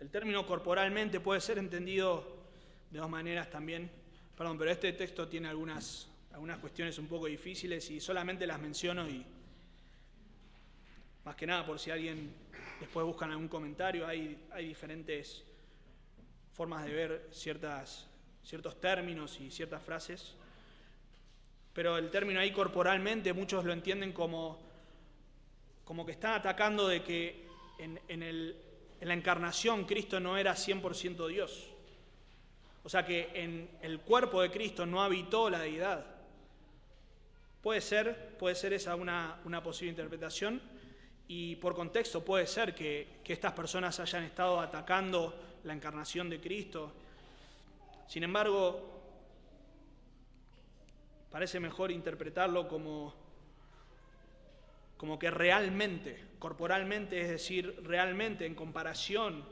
El término corporalmente puede ser entendido de dos maneras también. Pero este texto tiene algunas cuestiones un poco difíciles y solamente las menciono y más que nada por si alguien después busca algún comentario, hay diferentes formas de ver ciertos términos y ciertas frases. Pero el término ahí corporalmente muchos lo entienden como que están atacando de que en la encarnación Cristo no era 100% Dios. O sea que en el cuerpo de Cristo no habitó la deidad. Puede ser esa una posible interpretación y por contexto puede ser que estas personas hayan estado atacando la encarnación de Cristo. Sin embargo, parece mejor interpretarlo como que realmente, corporalmente, es decir, realmente en comparación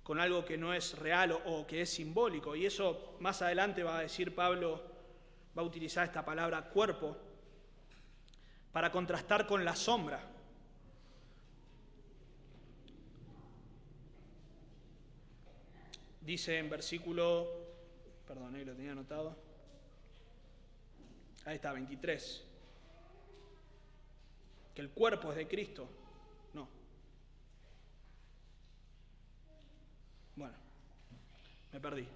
con algo que no es real o que es simbólico. Y eso más adelante va a decir Pablo, va a utilizar esta palabra cuerpo para contrastar con la sombra. Dice en versículo, perdón, ahí lo tenía anotado, ahí está, 23, que el cuerpo es de Cristo. No. Bueno, me perdí.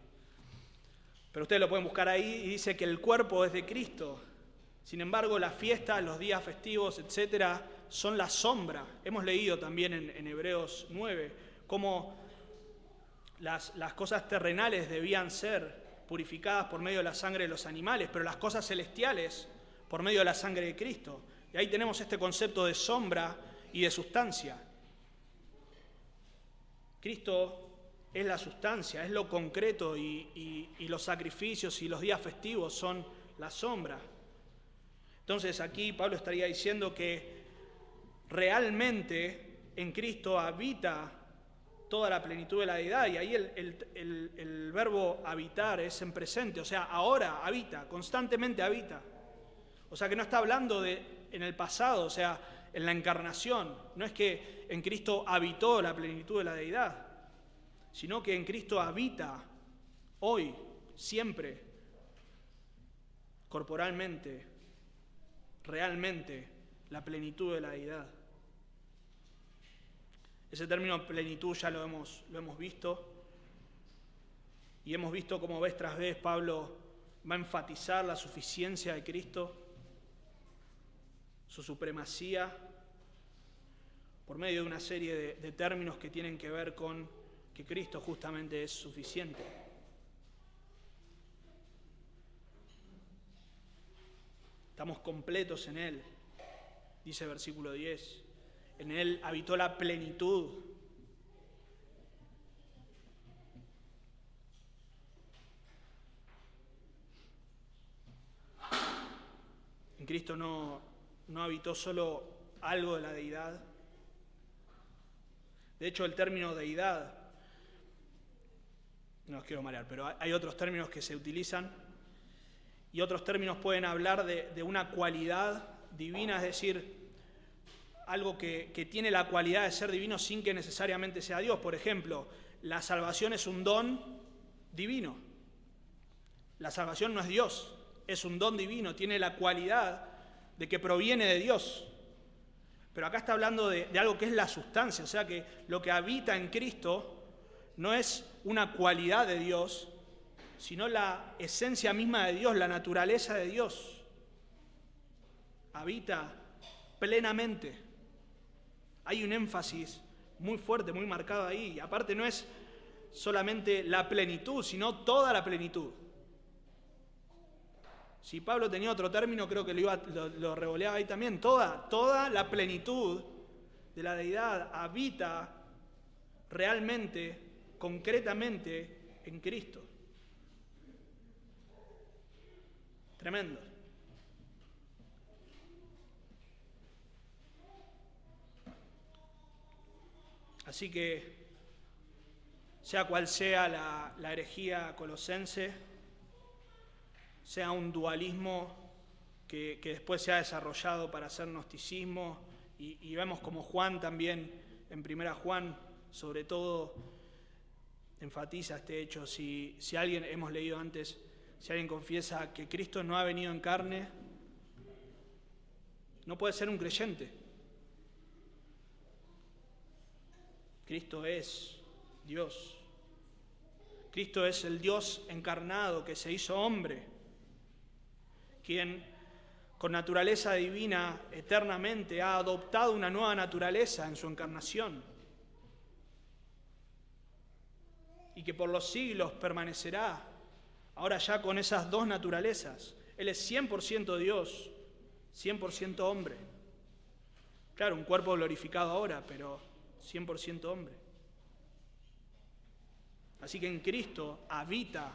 Pero ustedes lo pueden buscar ahí y dice que el cuerpo es de Cristo. Sin embargo, las fiestas, los días festivos, etcétera, son la sombra. Hemos leído también en Hebreos 9 cómo las cosas terrenales debían ser purificadas por medio de la sangre de los animales, pero las cosas celestiales por medio de la sangre de Cristo. Y ahí tenemos este concepto de sombra y de sustancia. Cristo es la sustancia, es lo concreto y los sacrificios y los días festivos son la sombra. Entonces aquí Pablo estaría diciendo que realmente en Cristo habita toda la plenitud de la deidad y ahí el verbo habitar es en presente, o sea, ahora habita, constantemente habita. O sea que no está hablando en el pasado, o sea, en la encarnación. No es que en Cristo habitó la plenitud de la deidad, sino que en Cristo habita hoy, siempre, corporalmente, realmente, la plenitud de la deidad. Ese término plenitud ya lo hemos visto y hemos visto cómo vez tras vez Pablo va a enfatizar la suficiencia de Cristo, su supremacía, por medio de una serie de términos que tienen que ver con que Cristo justamente es suficiente. Estamos completos en Él, dice el versículo 10. En Él habitó la plenitud. En Cristo no no habitó solo algo de la deidad. De hecho, el término deidad, no os quiero marear, pero hay otros términos que se utilizan y otros términos pueden hablar de una cualidad divina, es decir, algo que tiene la cualidad de ser divino sin que necesariamente sea Dios. Por ejemplo, la salvación es un don divino. La salvación no es Dios, es un don divino, tiene la cualidad de que proviene de Dios. Pero acá está hablando de algo que es la sustancia, o sea que lo que habita en Cristo no es una cualidad de Dios, sino la esencia misma de Dios, la naturaleza de Dios. Habita plenamente. Hay un énfasis muy fuerte, muy marcado ahí. Y aparte no es solamente la plenitud, sino toda la plenitud. Si Pablo tenía otro término, creo que lo revoleaba ahí también. Toda la plenitud de la deidad habita realmente, concretamente, en Cristo. Tremendo. Así que, sea cual sea la herejía colosense, sea un dualismo que después se ha desarrollado para hacer gnosticismo, y vemos como Juan también, en 1 Juan, sobre todo, enfatiza este hecho. Si alguien, hemos leído antes, si alguien confiesa que Cristo no ha venido en carne, no puede ser un creyente. Cristo es Dios. Cristo es el Dios encarnado que se hizo hombre, quien con naturaleza divina eternamente ha adoptado una nueva naturaleza en su encarnación y que por los siglos permanecerá ahora ya con esas dos naturalezas. Él es 100% Dios, 100% hombre. Claro, un cuerpo glorificado ahora, pero 100% hombre. Así que en Cristo habita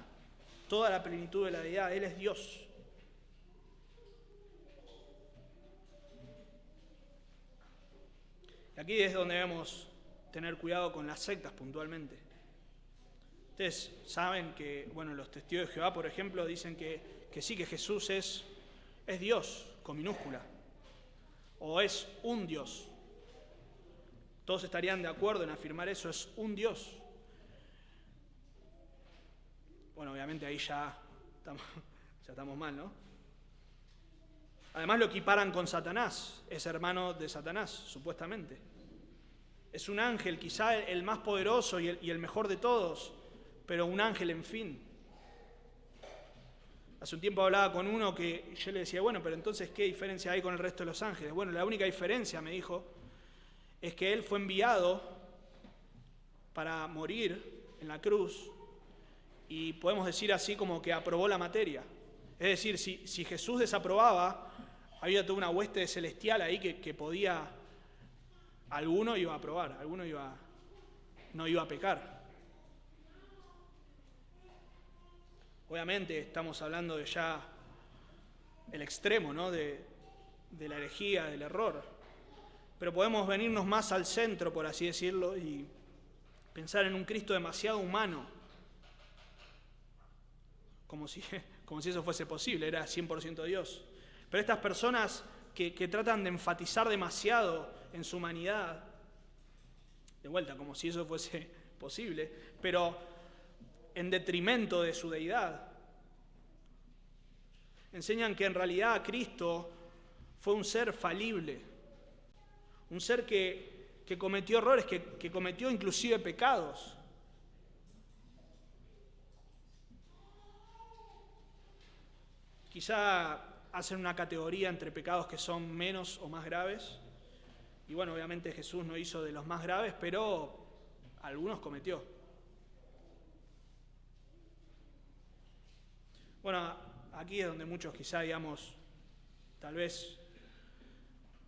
toda la plenitud de la deidad. Él es Dios. Y aquí es donde debemos tener cuidado con las sectas puntualmente. Ustedes saben que, los testigos de Jehová, por ejemplo, dicen que sí, que Jesús es Dios, con minúscula, o es un Dios. Todos estarían de acuerdo en afirmar eso, es un Dios. Bueno, obviamente ahí ya estamos mal, ¿no? Además lo equiparan con Satanás, es hermano de Satanás, supuestamente. Es un ángel, quizá el más poderoso y el mejor de todos, pero un ángel, en fin. Hace un tiempo hablaba con uno que yo le decía, pero entonces, ¿qué diferencia hay con el resto de los ángeles? Bueno, la única diferencia, me dijo, es que él fue enviado para morir en la cruz y podemos decir así como que aprobó la materia. Es decir, si Jesús desaprobaba, había toda una hueste celestial ahí que podía, alguno iba a aprobar, alguno no iba a pecar. Obviamente estamos hablando de ya el extremo, ¿no? de la herejía, del error. Pero podemos venirnos más al centro, por así decirlo, y pensar en un Cristo demasiado humano, como si eso fuese posible, era 100% Dios. Pero estas personas que tratan de enfatizar demasiado en su humanidad, de vuelta, como si eso fuese posible, pero en detrimento de su deidad, enseñan que en realidad Cristo fue un ser falible, un ser que cometió errores, que cometió inclusive pecados. Quizá hacen una categoría entre pecados que son menos o más graves. Y obviamente Jesús no hizo de los más graves, pero algunos cometió. Aquí es donde muchos quizá, tal vez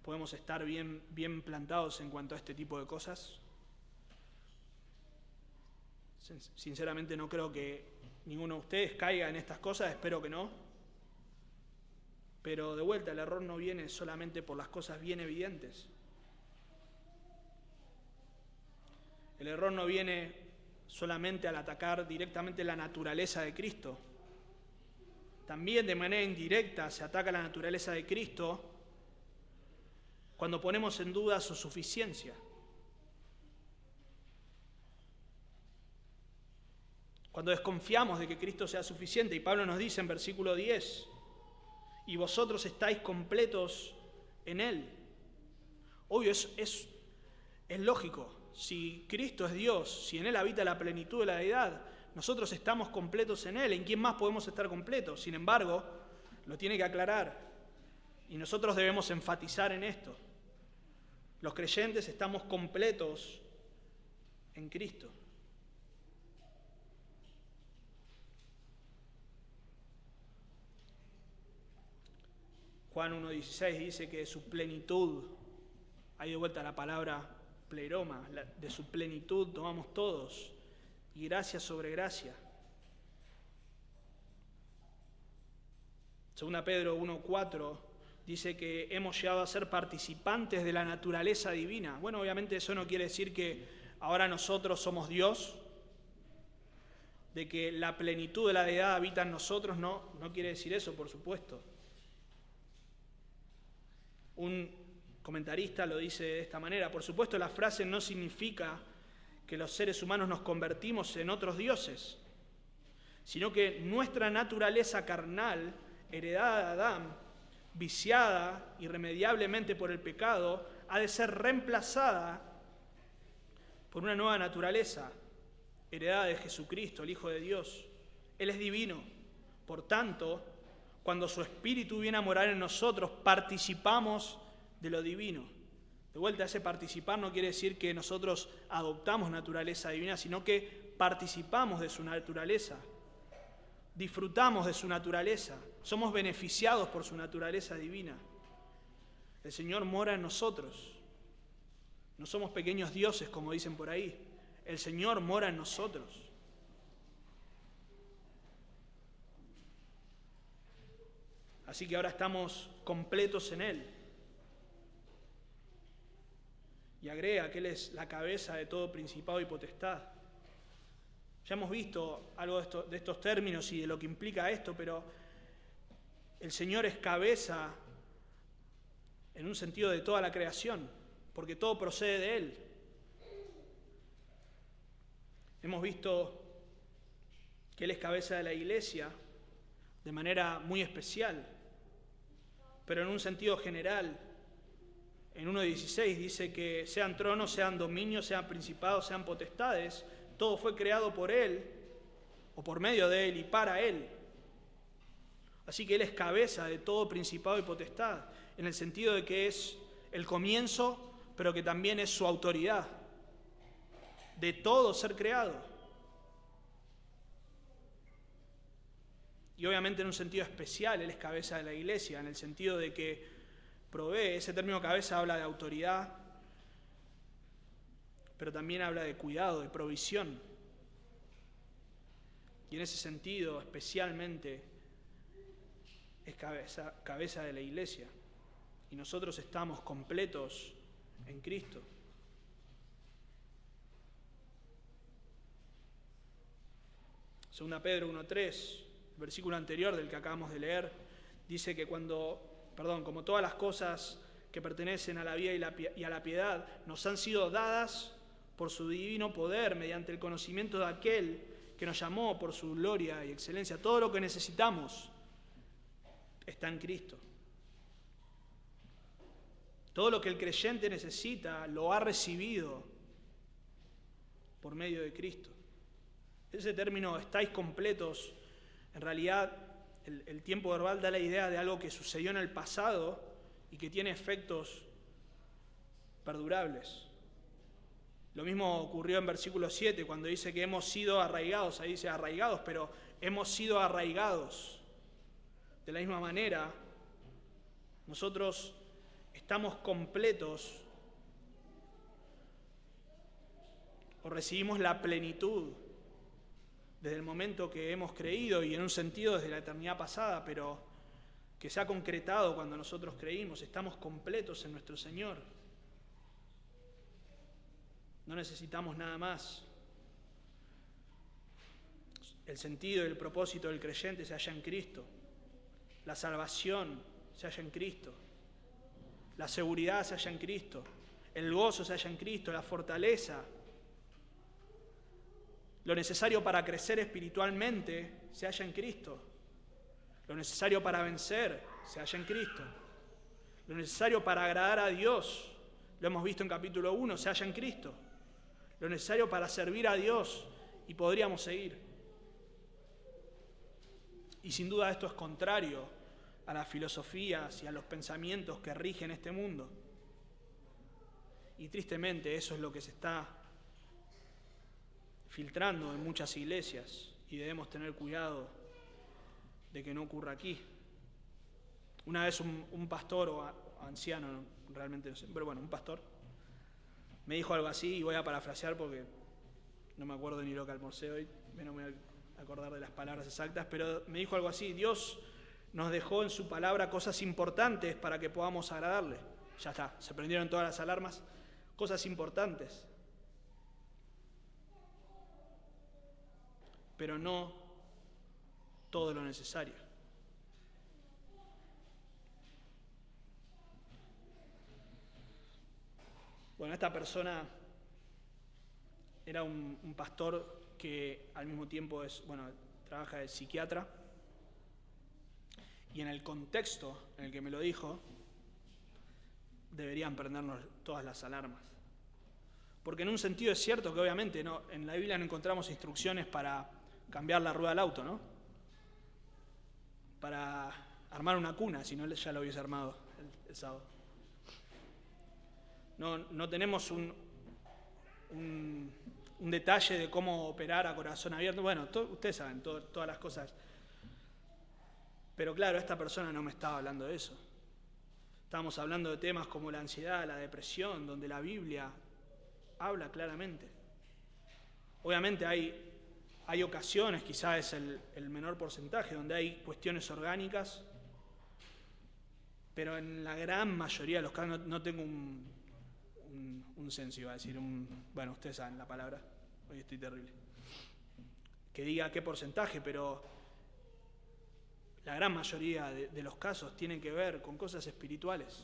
podemos estar bien plantados en cuanto a este tipo de cosas. Sinceramente no creo que ninguno de ustedes caiga en estas cosas, espero que no. Pero de vuelta, el error no viene solamente por las cosas bien evidentes. El error no viene solamente al atacar directamente la naturaleza de Cristo. También de manera indirecta se ataca la naturaleza de Cristo cuando ponemos en duda su suficiencia. Cuando desconfiamos de que Cristo sea suficiente, y Pablo nos dice en versículo 10, y vosotros estáis completos en Él. Obvio, es lógico. Si Cristo es Dios, si en Él habita la plenitud de la deidad, nosotros estamos completos en Él. ¿En quién más podemos estar completos? Sin embargo, lo tiene que aclarar. Y nosotros debemos enfatizar en esto. Los creyentes estamos completos en Cristo. Juan 1.16 dice que de su plenitud, ahí de vuelta la palabra pleroma, de su plenitud tomamos todos, y gracia sobre gracia. 2 Pedro 1.4 dice que hemos llegado a ser participantes de la naturaleza divina. Bueno, obviamente eso no quiere decir que ahora nosotros somos Dios, de que la plenitud de la deidad habita en nosotros, no quiere decir eso, por supuesto. Un comentarista lo dice de esta manera: por supuesto, la frase no significa que los seres humanos nos convertimos en otros dioses, sino que nuestra naturaleza carnal, heredada de Adán, viciada irremediablemente por el pecado, ha de ser reemplazada por una nueva naturaleza, heredada de Jesucristo, el Hijo de Dios. Él es divino, por tanto, cuando su Espíritu viene a morar en nosotros, participamos de lo divino. De vuelta, ese participar no quiere decir que nosotros adoptamos naturaleza divina, sino que participamos de su naturaleza, disfrutamos de su naturaleza, somos beneficiados por su naturaleza divina. El Señor mora en nosotros. No somos pequeños dioses, como dicen por ahí. El Señor mora en nosotros. Así que ahora estamos completos en Él. Y agrega que Él es la cabeza de todo principado y potestad. Ya hemos visto algo de estos términos y de lo que implica esto, pero el Señor es cabeza en un sentido de toda la creación, porque todo procede de Él. Hemos visto que Él es cabeza de la iglesia de manera muy especial, pero en un sentido general. En 1.16 dice que sean tronos, sean dominios, sean principados, sean potestades, todo fue creado por Él, o por medio de Él y para Él. Así que Él es cabeza de todo principado y potestad, en el sentido de que es el comienzo, pero que también es su autoridad, de todo ser creado. Y obviamente en un sentido especial, Él es cabeza de la iglesia, en el sentido de que provee, ese término cabeza habla de autoridad, pero también habla de cuidado, de provisión. Y en ese sentido, especialmente, es cabeza de la iglesia. Y nosotros estamos completos en Cristo. Segunda Pedro 1.3, versículo anterior del que acabamos de leer, dice que como todas las cosas que pertenecen a la vida y a la piedad nos han sido dadas por su divino poder, mediante el conocimiento de aquel que nos llamó por su gloria y excelencia. Todo lo que necesitamos está en Cristo. Todo lo que el creyente necesita lo ha recibido por medio de Cristo. Ese término, estáis completos, en realidad el tiempo verbal da la idea de algo que sucedió en el pasado y que tiene efectos perdurables. Lo mismo ocurrió en versículo 7, cuando dice que hemos sido arraigados. Ahí dice arraigados, pero hemos sido arraigados. De la misma manera, nosotros estamos completos o recibimos la plenitud desde el momento que hemos creído y en un sentido desde la eternidad pasada, pero que se ha concretado cuando nosotros creímos. Estamos completos en nuestro Señor. No necesitamos nada más. El sentido y el propósito del creyente se halla en Cristo. La salvación se halla en Cristo. La seguridad se halla en Cristo. El gozo se halla en Cristo. La fortaleza. Lo necesario para crecer espiritualmente se halla en Cristo. Lo necesario para vencer se halla en Cristo. Lo necesario para agradar a Dios, lo hemos visto en capítulo 1, se halla en Cristo. Lo necesario para servir a Dios, y podríamos seguir. Y sin duda esto es contrario a las filosofías y a los pensamientos que rigen este mundo. Y tristemente eso es lo que se está filtrando en muchas iglesias, y debemos tener cuidado de que no ocurra aquí. Una vez un pastor o anciano, realmente no sé, pero bueno, un pastor, me dijo algo así, y voy a parafrasear porque no me acuerdo ni lo que almorcé hoy, no me voy a acordar de las palabras exactas, pero me dijo algo así: Dios nos dejó en su palabra cosas importantes para que podamos agradarle. Ya está, se prendieron todas las alarmas. Cosas importantes, pero no todo lo necesario. Bueno, esta persona era un pastor que al mismo tiempo trabaja de psiquiatra, y en el contexto en el que me lo dijo, deberían prendernos todas las alarmas. Porque en un sentido es cierto que obviamente en la Biblia no encontramos instrucciones para cambiar la rueda del auto, ¿no? Para armar una cuna, si no ya lo hubiese armado el sábado. No tenemos un detalle de cómo operar a corazón abierto. Bueno, ustedes saben todas las cosas. Pero claro, esta persona no me estaba hablando de eso. Estábamos hablando de temas como la ansiedad, la depresión, donde la Biblia habla claramente. Obviamente hay ocasiones, quizás es el menor porcentaje, donde hay cuestiones orgánicas, pero en la gran mayoría de los casos no tengo un censo, iba a decir, bueno, ustedes saben la palabra, hoy estoy terrible, que diga qué porcentaje, pero la gran mayoría de los casos tienen que ver con cosas espirituales.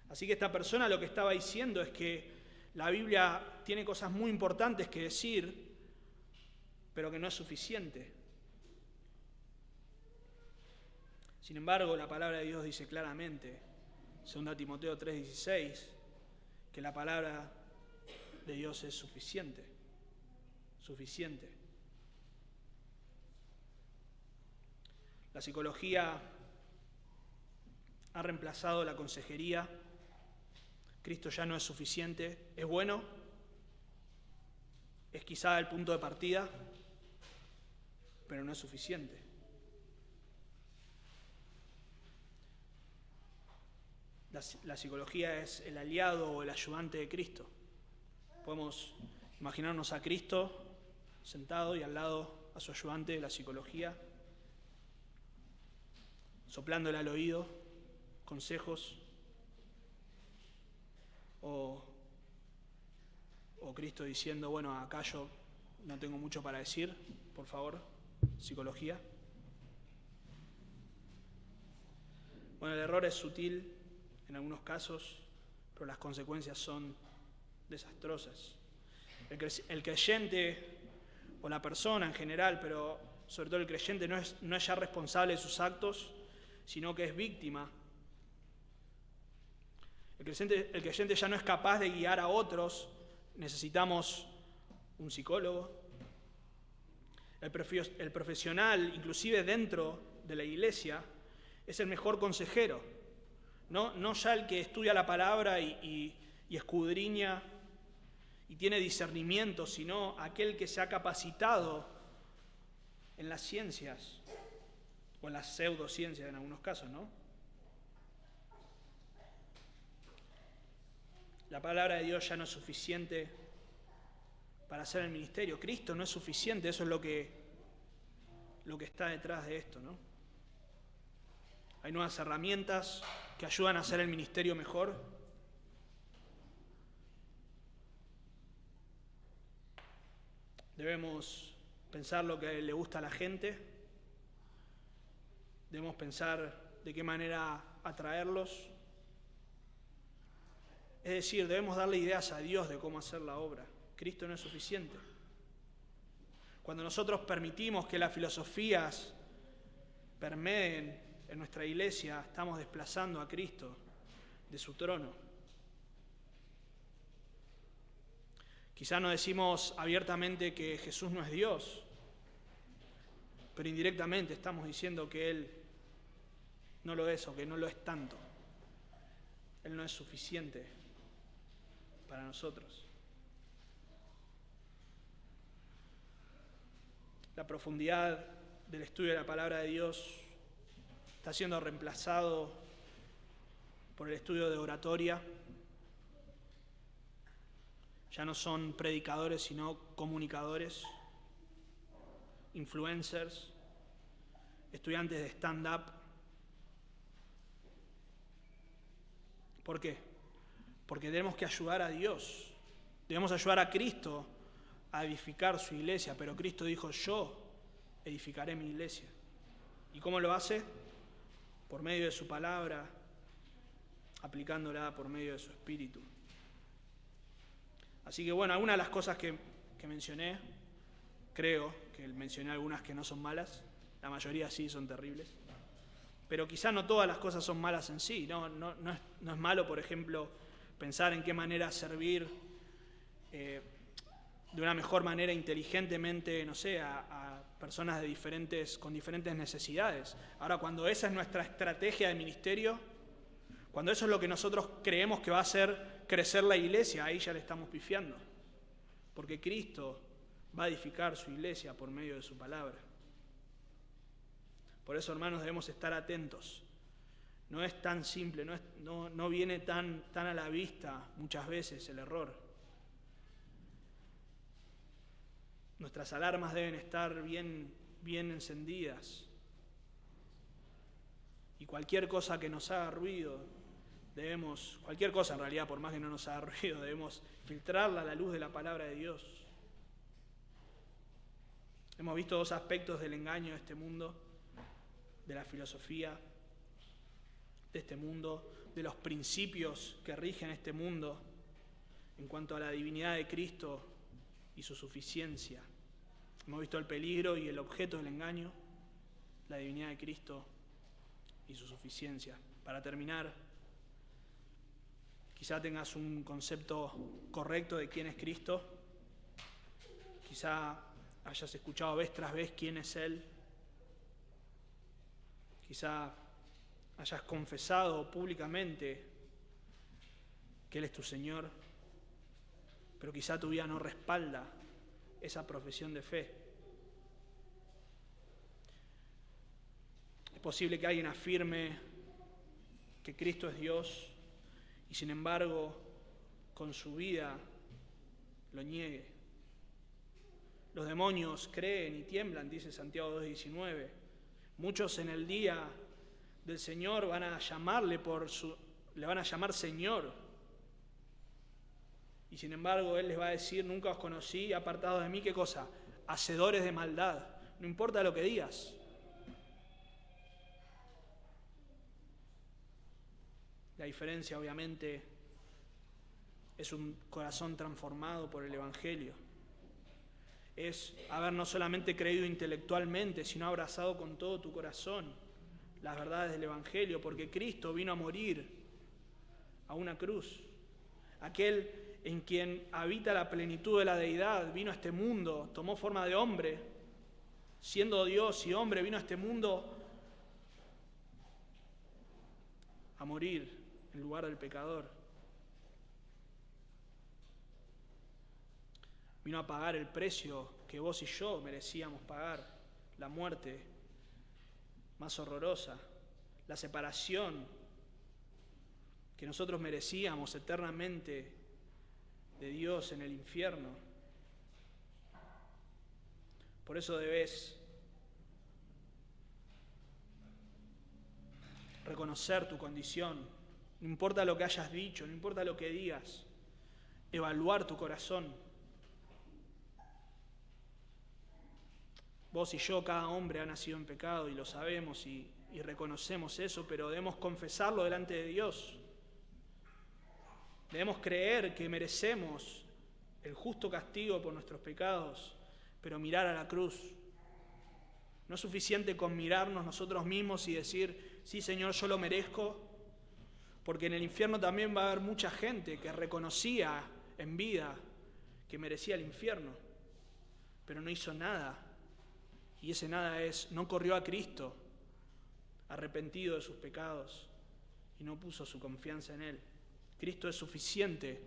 Así que esta persona lo que estaba diciendo es que la Biblia tiene cosas muy importantes que decir, pero que no es suficiente. Sin embargo, la palabra de Dios dice claramente, 2 Timoteo 3:16, que la palabra de Dios es suficiente. Suficiente. La psicología ha reemplazado la consejería. Cristo ya no es suficiente. Es bueno, es quizá el punto de partida, pero no es suficiente. La psicología es el aliado o el ayudante de Cristo. Podemos imaginarnos a Cristo sentado y al lado a su ayudante, la psicología, soplándole al oído consejos, o Cristo diciendo, bueno, acá yo no tengo mucho para decir, por favor, psicología. Bueno, el error es sutil en algunos casos, pero las consecuencias son desastrosas. El creyente, o la persona en general, pero sobre todo el creyente, no es ya responsable de sus actos, sino que es víctima. El creyente ya no es capaz de guiar a otros, necesitamos un psicólogo. El profesional, inclusive dentro de la iglesia, es el mejor consejero. No ya el que estudia la palabra y escudriña y tiene discernimiento, sino aquel que se ha capacitado en las ciencias, o en las pseudociencias en algunos casos, ¿no? La palabra de Dios ya no es suficiente para hacer el ministerio. Cristo no es suficiente, eso es lo que está detrás de esto, ¿no? Hay nuevas herramientas que ayudan a hacer el ministerio mejor. Debemos pensar lo que le gusta a la gente. Debemos pensar de qué manera atraerlos. Es decir, debemos darle ideas a Dios de cómo hacer la obra. Cristo no es suficiente. Cuando nosotros permitimos que las filosofías permeen en nuestra iglesia, estamos desplazando a Cristo de su trono. Quizá no decimos abiertamente que Jesús no es Dios, pero indirectamente estamos diciendo que Él no lo es o que no lo es tanto. Él no es suficiente para nosotros. La profundidad del estudio de la palabra de Dios está siendo reemplazado por el estudio de oratoria. Ya no son predicadores, sino comunicadores, influencers, estudiantes de stand-up. ¿Por qué? Porque tenemos que ayudar a Dios, debemos ayudar a Cristo a edificar su iglesia, pero Cristo dijo, yo edificaré mi iglesia. ¿Y cómo lo hace? Por medio de su palabra, aplicándola por medio de su espíritu. Así que bueno, algunas de las cosas que mencioné, creo que mencioné algunas que no son malas, la mayoría sí son terribles, pero quizá no todas las cosas son malas en sí. No es malo, por ejemplo, pensar en qué manera servir de una mejor manera, inteligentemente, no sé, a personas con diferentes necesidades. Ahora, cuando esa es nuestra estrategia de ministerio, cuando eso es lo que nosotros creemos que va a hacer crecer la iglesia, ahí ya le estamos pifiando. Porque Cristo va a edificar su iglesia por medio de su palabra. Por eso, hermanos, debemos estar atentos. No es tan simple, no viene tan a la vista muchas veces el error. Nuestras alarmas deben estar bien encendidas. Y cualquier cosa que nos haga ruido, cualquier cosa en realidad, por más que no nos haga ruido, debemos filtrarla a la luz de la palabra de Dios. Hemos visto dos aspectos del engaño de este mundo, de la filosofía de este mundo, de los principios que rigen este mundo en cuanto a la divinidad de Cristo y su suficiencia. Hemos visto el peligro y el objeto del engaño, la divinidad de Cristo y su suficiencia. Para terminar, quizá tengas un concepto correcto de quién es Cristo, quizá hayas escuchado vez tras vez quién es Él, quizá hayas confesado públicamente que Él es tu Señor, pero quizá tu vida no respalda esa profesión de fe. Es posible que alguien afirme que Cristo es Dios y sin embargo con su vida lo niegue. Los demonios creen y tiemblan, dice Santiago 2:19. Muchos en el día del Señor le van a llamar Señor. Y sin embargo Él les va a decir, nunca os conocí, apartados de mí, ¿qué cosa? Hacedores de maldad. No importa lo que digas. La diferencia, obviamente, es un corazón transformado por el Evangelio. Es haber no solamente creído intelectualmente, sino abrazado con todo tu corazón las verdades del Evangelio, porque Cristo vino a morir a una cruz. Aquel en quien habita la plenitud de la deidad vino a este mundo, tomó forma de hombre, siendo Dios y hombre, vino a este mundo a morir en lugar del pecador. Vino a pagar el precio que vos y yo merecíamos pagar, la muerte más horrorosa, la separación que nosotros merecíamos eternamente de Dios en el infierno. Por eso debes reconocer tu condición, no importa lo que hayas dicho, no importa lo que digas, evaluar tu corazón. Vos y yo, cada hombre ha nacido en pecado y lo sabemos y reconocemos eso, pero debemos confesarlo delante de Dios. Debemos creer que merecemos el justo castigo por nuestros pecados, pero mirar a la cruz. No es suficiente con mirarnos nosotros mismos y decir, sí, Señor, yo lo merezco, porque en el infierno también va a haber mucha gente que reconocía en vida que merecía el infierno, pero no hizo nada. Y ese nada no corrió a Cristo, arrepentido de sus pecados, y no puso su confianza en Él. Cristo es suficiente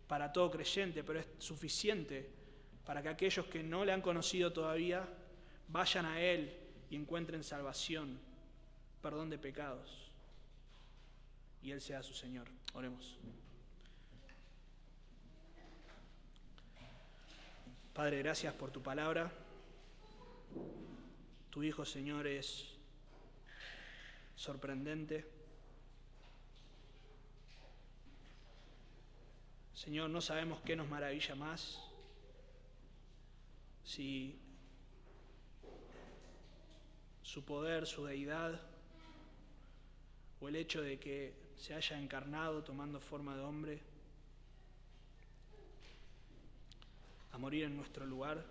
para todo creyente, pero es suficiente para que aquellos que no le han conocido todavía vayan a Él y encuentren salvación, perdón de pecados, y Él sea su Señor. Oremos. Padre, gracias por tu palabra. Tu Hijo, Señor, es sorprendente. Señor, no sabemos qué nos maravilla más, si su poder, su deidad, o el hecho de que se haya encarnado tomando forma de hombre, a morir en nuestro lugar.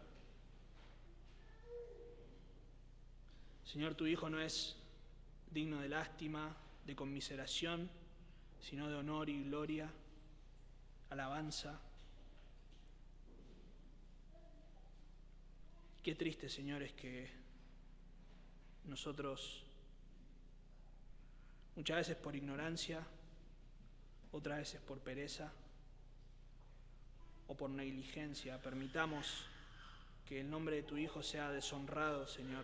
Señor, tu Hijo no es digno de lástima, de conmiseración, sino de honor y gloria, alabanza. Qué triste, Señor, es que nosotros, muchas veces por ignorancia, otras veces por pereza o por negligencia, permitamos que el nombre de tu Hijo sea deshonrado, Señor,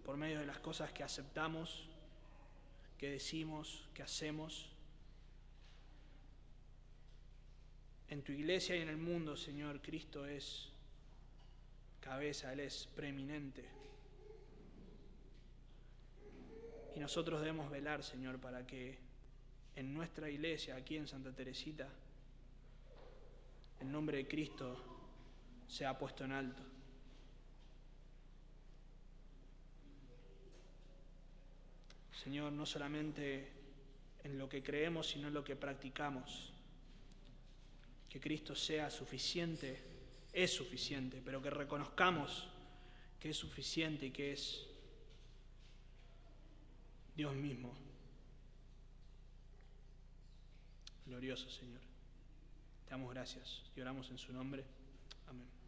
por medio de las cosas que aceptamos, que decimos, que hacemos. En tu iglesia y en el mundo, Señor, Cristo es cabeza, Él es preeminente. Y nosotros debemos velar, Señor, para que en nuestra iglesia, aquí en Santa Teresita, el nombre de Cristo sea puesto en alto. Señor, no solamente en lo que creemos, sino en lo que practicamos. Que Cristo sea suficiente, es suficiente, pero que reconozcamos que es suficiente y que es Dios mismo. Glorioso Señor. Te damos gracias y oramos en su nombre. Amén.